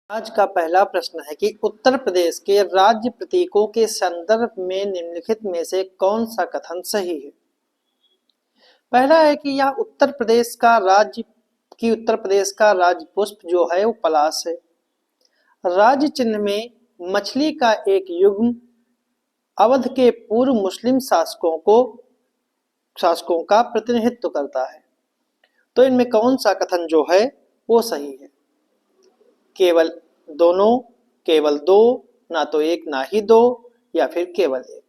आज का पहला प्रश्न है कि उत्तर प्रदेश के राज्य प्रतीकों के संदर्भ में निम्नलिखित में से कौन सा कथन सही है। पहला है कि यह उत्तर प्रदेश का राज्य पुष्प जो है वो पलाश है। राज्य चिन्ह में मछली का एक युग्म अवध के पूर्व मुस्लिम शासकों का प्रतिनिधित्व करता है। तो इनमें कौन सा कथन जो है वो सही है। केवल दोनों, केवल दो, ना तो एक ना ही दो, या फिर केवल एक।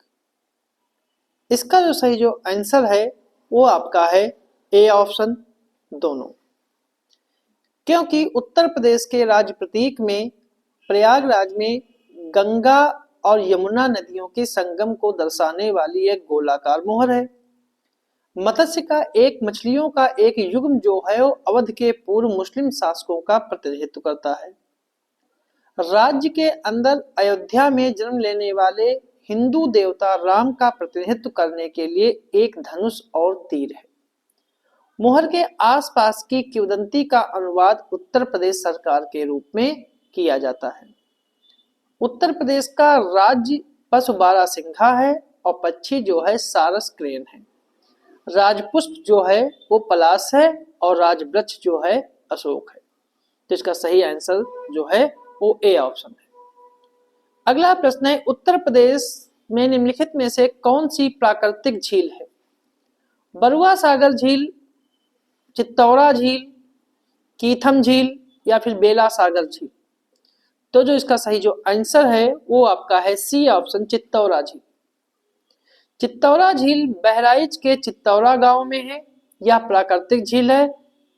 इसका जो सही जो आंसर है वो आपका है ए ऑप्शन, दोनों। क्योंकि उत्तर प्रदेश के राज्य प्रतीक में प्रयागराज में गंगा और यमुना नदियों के संगम को दर्शाने वाली एक गोलाकार मोहर है। मत्स्य का एक मछलियों का एक युग्म जो है वो अवध के पूर्व मुस्लिम शासकों का प्रतिनिधित्व करता है। राज्य के अंदर अयोध्या में जन्म लेने वाले हिंदू देवता राम का प्रतिनिधित्व करने के लिए एक धनुष और तीर है। मोहर के आसपास की किंवदंती का अनुवाद उत्तर प्रदेश सरकार के रूप में किया जाता है। उत्तर प्रदेश का राज्य पशु बारहसिंघा है और पक्षी जो है सारस क्रेन है। राजपुष्प जो है वो पलाश है और राजवृक्ष जो है अशोक है। तो इसका सही आंसर जो है वो ए ऑप्शन है। अगला प्रश्न है, उत्तर प्रदेश में निम्नलिखित में से कौन सी प्राकृतिक झील है। बरुआ सागर झील, चित्तौरा झील, कीथम झील, या फिर बेला सागर झील। तो जो इसका सही जो आंसर है वो आपका है सी ऑप्शन, चित्तौरा झील। चित्तौरा झील बहराइच के चित्तौरा गांव में है। यह प्राकृतिक झील है।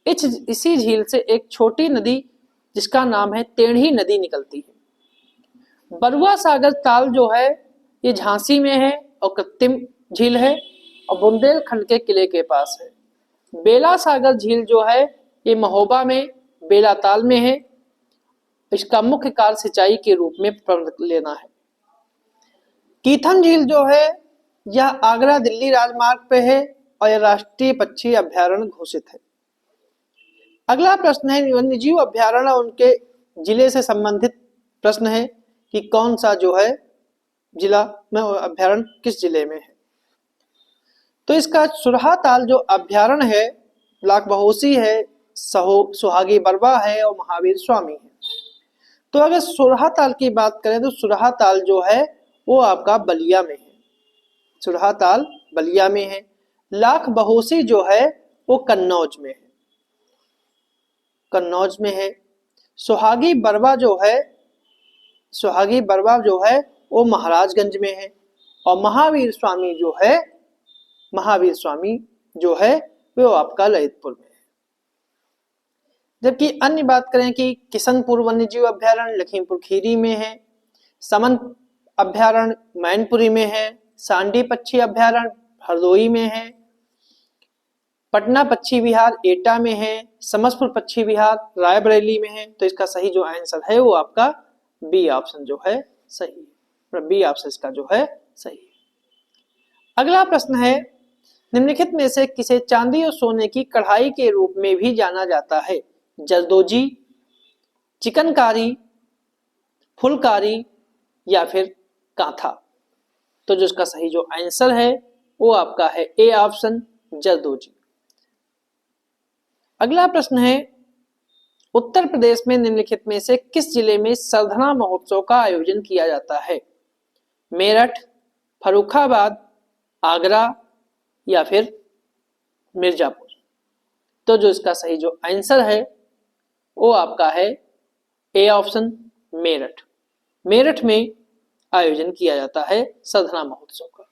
इसी झील से एक छोटी नदी जिसका नाम है टेढ़ी नदी निकलती है। बरुआ सागर ताल जो है ये झांसी में है और कृत्रिम झील है और बुंदेलखंड के किले के पास है। बेला सागर झील जो है ये महोबा में बेला ताल में है। इसका मुख्य कार्य सिंचाई के रूप में प्रबंध लेना है। कीथम झील जो है यह आगरा दिल्ली राजमार्ग पे है और यह राष्ट्रीय पक्षी अभ्यारण्य घोषित है। अगला प्रश्न है, वन्यजीव अभ्यारण्य उनके जिले से संबंधित प्रश्न है कि कौन सा जो है जिला में अभ्यारण्य किस जिले में है। तो इसका सुरहा ताल जो अभ्यारण्य है, ब्लाक बहोसी है, सुहागी बरवा है और महावीर स्वामी है। तो अगर सुरहा ताल की बात करें तो सुरहा ताल जो है वो आपका बलिया में है। सुरहा ताल बलिया में है। लाख बहोसी जो है वो कन्नौज में है, कन्नौज में है। सुहागी बरवा जो है वो महाराजगंज में है और महावीर स्वामी जो है वो आपका ललितपुर में है। जबकि अन्य बात करें कि किशनपुर वन्यजीव अभ्यारण्य लखीमपुर खीरी में है, समन अभ्यारण्य मैनपुरी में है, सांडी पक्षी अभ्यारण्य हरदोई में है, पटना पक्षी विहार एटा में है, समस्तपुर पक्षी विहार रायबरेली में है। तो इसका सही जो आंसर है वो आपका बी ऑप्शन जो है सही है। बी ऑप्शन इसका जो है सही है। अगला प्रश्न है, निम्नलिखित में से किसे चांदी और सोने की कढ़ाई के रूप में भी जाना जाता है। जरदोजी, चिकनकारी, फुलकारी, या फिर कांथा। तो जो इसका सही जो आंसर है वो आपका है ए ऑप्शन, जरदोजी। अगला प्रश्न है, उत्तर प्रदेश में निम्नलिखित में से किस जिले में सरधना महोत्सव का आयोजन किया जाता है। मेरठ, फर्रुखाबाद, आगरा, या फिर मिर्जापुर। तो जो इसका सही जो आंसर है वो आपका है ए ऑप्शन, मेरठ। मेरठ में आयोजन किया जाता है सरधना महोत्सव का।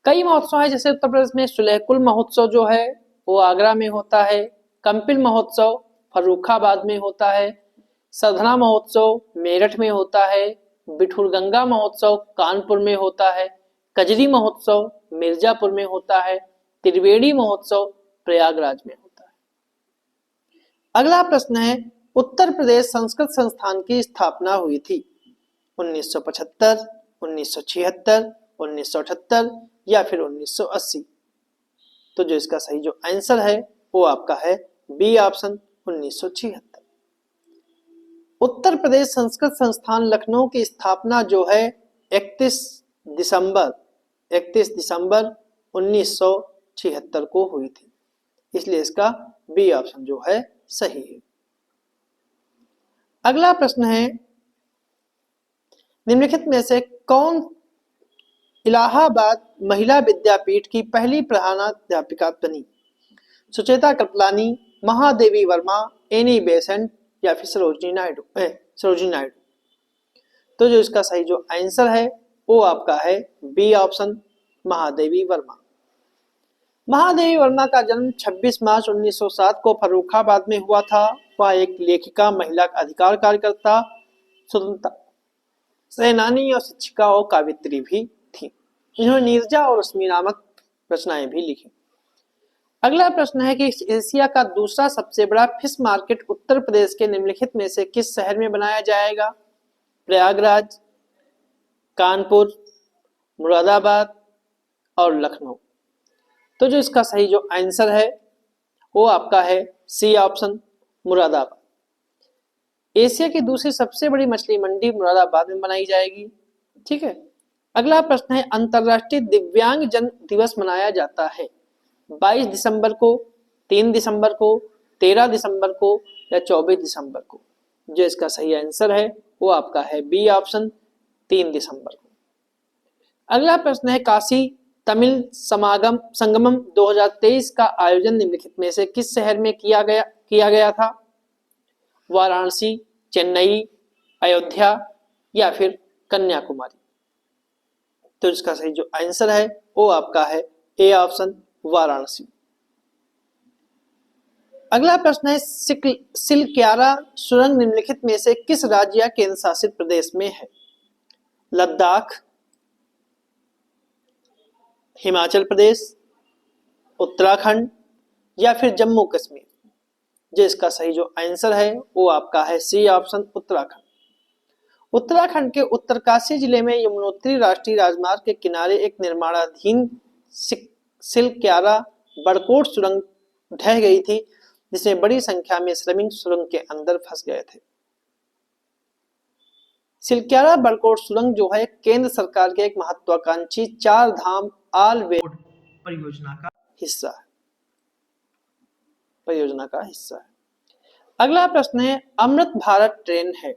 कई महोत्सव है, जैसे उत्तर प्रदेश में सुलेहकुल महोत्सव जो है वो आगरा में होता है, कंपिल महोत्सव फर्रुखाबाद में होता है, सरधना महोत्सव मेरठ में होता है, बिठुरगंगा महोत्सव कानपुर में होता है, कजरी महोत्सव मिर्जापुर में होता है, त्रिवेणी महोत्सव प्रयागराज में होता है। अगला प्रश्न है, उत्तर प्रदेश संस्कृत संस्थान की स्थापना हुई थी 1975, 1976, 1978 या फिर 1980। तो जो इसका सही जो आंसर है वो आपका है बी ऑप्शन, 1976। उत्तर प्रदेश संस्कृत संस्थान लखनऊ की स्थापना जो है 31 दिसंबर 1976 को हुई थी, इसलिए इसका बी ऑप्शन जो है सही है। अगला प्रश्न है, निम्नलिखित में से कौन इलाहाबाद महिला विद्यापीठ की पहली प्रधानाध्यापिका बनी? सुचेता कृपलानी, महादेवी वर्मा, एनी बेसेंट या फिर सरोजिनी नायडू। तो जो इसका सही जो आंसर है वो आपका है बी ऑप्शन, महादेवी वर्मा। महादेवी वर्मा का जन्म 26 मार्च 1907 को फर्रुखाबाद में हुआ था। वह एक लेखिका, महिला अधिकार कार्यकर्ता, स्वतंत्रता सेनानी और शिक्षिका और कवियत्री भी थी। इन्होंने नीरजा और रश्मि नामक रचनाएं भी लिखी। अगला प्रश्न है कि एशिया का दूसरा सबसे बड़ा फिश मार्केट उत्तर प्रदेश के निम्नलिखित में से किस शहर में बनाया जाएगा? प्रयागराज, कानपुर, मुरादाबाद और लखनऊ। तो जो इसका सही जो आंसर है वो आपका है सी ऑप्शन, मुरादाबाद। एशिया की दूसरी सबसे बड़ी मछली मंडी मुरादाबाद में बनाई जाएगी। ठीक है। अगला प्रश्न है, अंतरराष्ट्रीय दिव्यांग जन दिवस मनाया जाता है 22 दिसंबर को, 3 दिसंबर को, 13 दिसंबर को या 24 दिसंबर को। जो इसका सही आंसर है वो आपका है बी ऑप्शन, 3 दिसंबर को। अगला प्रश्न है, काशी तमिल संगमम 2023 का आयोजन निम्नलिखित में से किस शहर में किया गया था? वाराणसी, चेन्नई, अयोध्या या फिर कन्याकुमारी। तो इसका सही जो आंसर है वो आपका है ए ऑप्शन, वाराणसी। अगला प्रश्न है, सिलक्यारा सुरंग निम्नलिखित में से किस राज्य या केंद्र शासित प्रदेश में है? लद्दाख, हिमाचल प्रदेश, उत्तराखंड या फिर जम्मू कश्मीर। जो इसका सही जो आंसर है वो आपका है सी ऑप्शन, उत्तराखंड। उत्तराखंड के उत्तरकाशी जिले में यमुनोत्री राष्ट्रीय राजमार्ग के किनारे एक निर्माणाधीन सिलक्यारा बड़कोट सुरंग ढह गई थी, जिसमें बड़ी संख्या में श्रमिक सुरंग के अंदर फंस गए थे। सिलक्यारा बड़कोट सुरंग जो है केंद्र सरकार के एक महत्वाकांक्षी 4 धाम ऑल वे परियोजना का हिस्सा है। अगला प्रश्न है, अमृत भारत ट्रेन है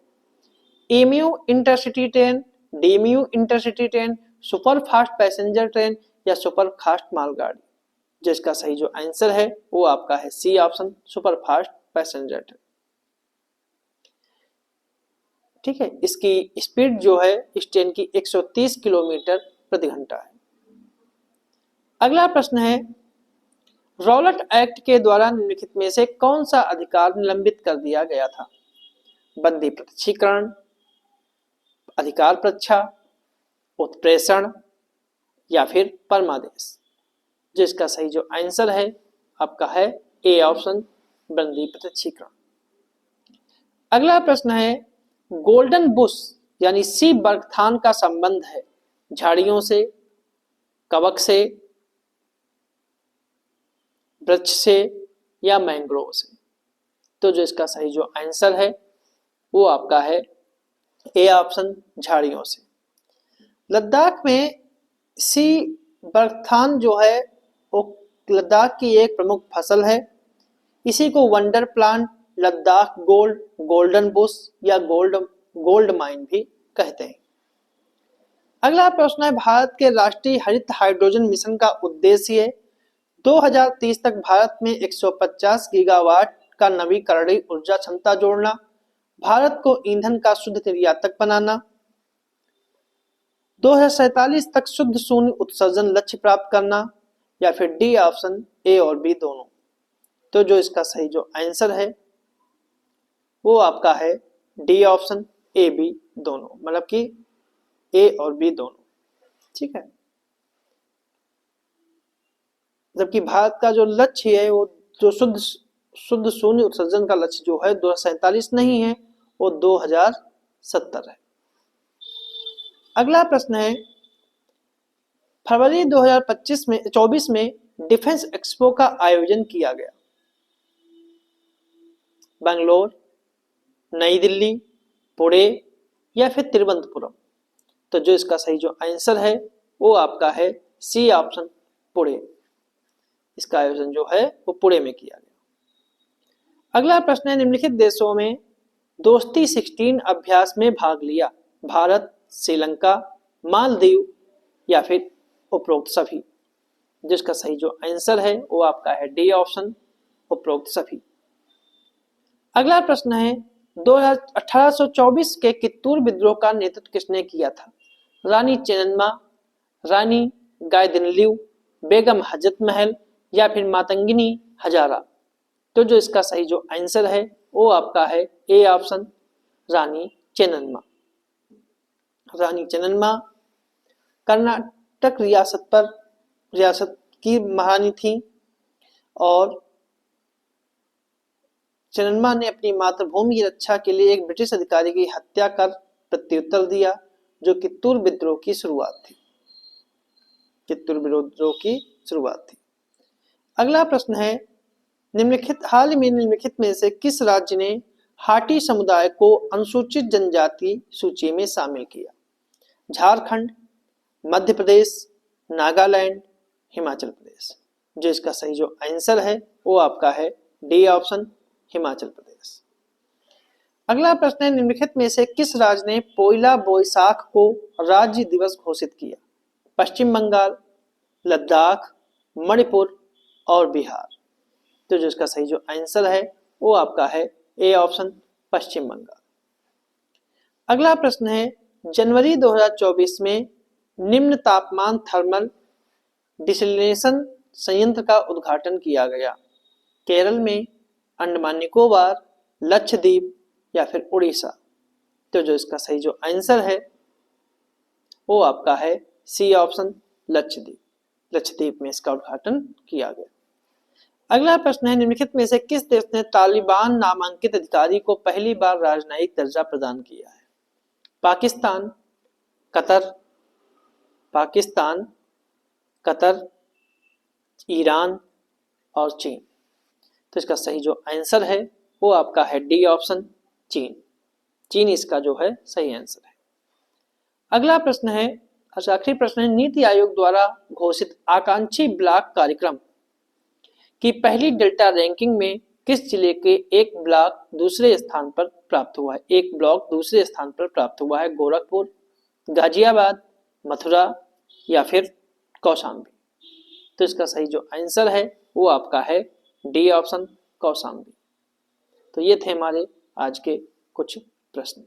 MU intercity train, DMU intercity train, super fast passenger train या सुपर फास्ट मालगाड़ी। जिसका सही जो आंसर है वो आपका है C option, super fast passenger train. ठीक है। इसकी स्पीड जो है इस ट्रेन की 130 किलोमीटर प्रति घंटा है। अगला प्रश्न है, रॉलेट एक्ट के द्वारा निम्नलिखित में से कौन सा अधिकार निलंबित कर दिया गया था? बंदी प्रत्यक्षीकरण, अधिकार परीक्षा, उत्प्रेषण या फिर परमादेश। जिसका सही जो आंसर है आपका है ए ऑप्शन, बंदी प्रत्यक्षीकरण। अगला प्रश्न है, गोल्डन बुश यानी सी बर्गथान का संबंध है झाड़ियों से, कवक से, वृक्ष से या मैंग्रोव से। तो जो इसका सही जो आंसर है वो आपका है ए ऑप्शन, झाड़ियों से। लद्दाख में सी बर्गथान जो है वो लद्दाख की एक प्रमुख फसल है। इसी को wonder plant, Ladakh gold, golden Bush या गोल्ड माइन भी कहते हैं। अगला प्रश्न है, भारत के राष्ट्रीय हरित हाइड्रोजन मिशन का उद्देश्य 2030 तक भारत में 150 गीगावाट का नवीकरणीय ऊर्जा क्षमता जोड़ना, भारत को ईंधन का शुद्ध निर्यातक बनाना, 2047 तक शुद्ध शून्य उत्सर्जन लक्ष्य प्राप्त करना या फिर डी ऑप्शन, ए और बी दोनों। तो जो इसका सही जो आंसर है वो आपका है डी ऑप्शन, ए बी दोनों, मतलब कि ए और बी दोनों। ठीक है। जबकि भारत का जो लक्ष्य है वो जो शुद्ध शून्य उत्सर्जन का लक्ष्य जो है 2047 नहीं है, वो 2070 है। अगला प्रश्न है, फरवरी 2024 में डिफेंस एक्सपो का आयोजन किया गया। बेंगलोर, नई दिल्ली, पुणे या फिर तिरुवनंतपुरम। तो जो इसका सही जो आंसर है वो आपका है सी ऑप्शन पुणे। इसका आयोजन जो है वो पुणे में किया गया। अगला प्रश्न है, निम्नलिखित देशों में दोस्ती 16 अभ्यास में भाग लिया? भारत, श्रीलंका, मालदीव या फिर उपरोक्त सभी। जिसका सही जो आंसर है वो आपका है डी ऑप्शन, उपरोक्त सभी। अगला प्रश्न है, 1824 के कित्तूर विद्रोह का नेतृत्व किसने किया था? रानी चेन्नम्मा, रानी गाइदिनल्यू, बेगम हजरत महल या फिर मातंगिनी हजारा। तो जो इसका सही जो आंसर है वो आपका है ए ऑप्शन, रानी चेन्नम्मा। रानी चेन्नम्मा कर्नाटक रियासत की महारानी थी और चेन्नम्मा ने अपनी मातृभूमि की रक्षा के लिए एक ब्रिटिश अधिकारी की हत्या कर प्रत्युत्तर दिया, जो कित्तूर विद्रोह की शुरुआत थी। कित्तूर विद्रोह की शुरुआत थी। अगला प्रश्न है, हाल ही में निम्नलिखित में से किस राज्य ने हाटी समुदाय को अनुसूचित जनजाति सूची में शामिल किया? झारखंड, मध्य प्रदेश, नागालैंड, हिमाचल प्रदेश। जो इसका सही जो आंसर है वो आपका है डी ऑप्शन, हिमाचल प्रदेश। अगला प्रश्न है, निम्नलिखित में से किस राज्य ने पोइला बोईसाख को राज्य दिवस घोषित किया? पश्चिम बंगाल, लद्दाख, मणिपुर और बिहार। तो जो इसका सही जो आंसर है वो आपका है ए ऑप्शन, पश्चिम बंगाल। अगला प्रश्न है, जनवरी 2024 में निम्न तापमान थर्मल डिसैलिनेशन संयंत्र का उद्घाटन किया गया? केरल में, अंडमान निकोबार, लक्षद्वीप या फिर उड़ीसा। तो जो इसका सही जो आंसर है वो आपका है सी ऑप्शन, लक्षद्वीप। लक्षद्वीप में इसका उद्घाटन किया गया। अगला प्रश्न है, निम्नलिखित में से किस देश ने तालिबान नामांकित अधिकारी को पहली बार राजनयिक दर्जा प्रदान किया है? पाकिस्तान, ईरान और चीन। तो इसका सही जो आंसर है वो आपका है डी ऑप्शन, चीन। चीन इसका जो है सही आंसर है। अगला प्रश्न है, आखिरी प्रश्न है, नीति आयोग द्वारा घोषित आकांक्षी ब्लॉक कार्यक्रम की पहली डेल्टा रैंकिंग में किस जिले के एक ब्लॉक दूसरे स्थान पर प्राप्त हुआ है? एक ब्लॉक दूसरे स्थान पर प्राप्त हुआ है? गोरखपुर, गाजियाबाद, मथुरा या फिर कौशाम्बी। तो इसका सही जो आंसर है वो आपका है डी ऑप्शन, कौशाम्बी। तो ये थे हमारे आज के कुछ प्रश्न।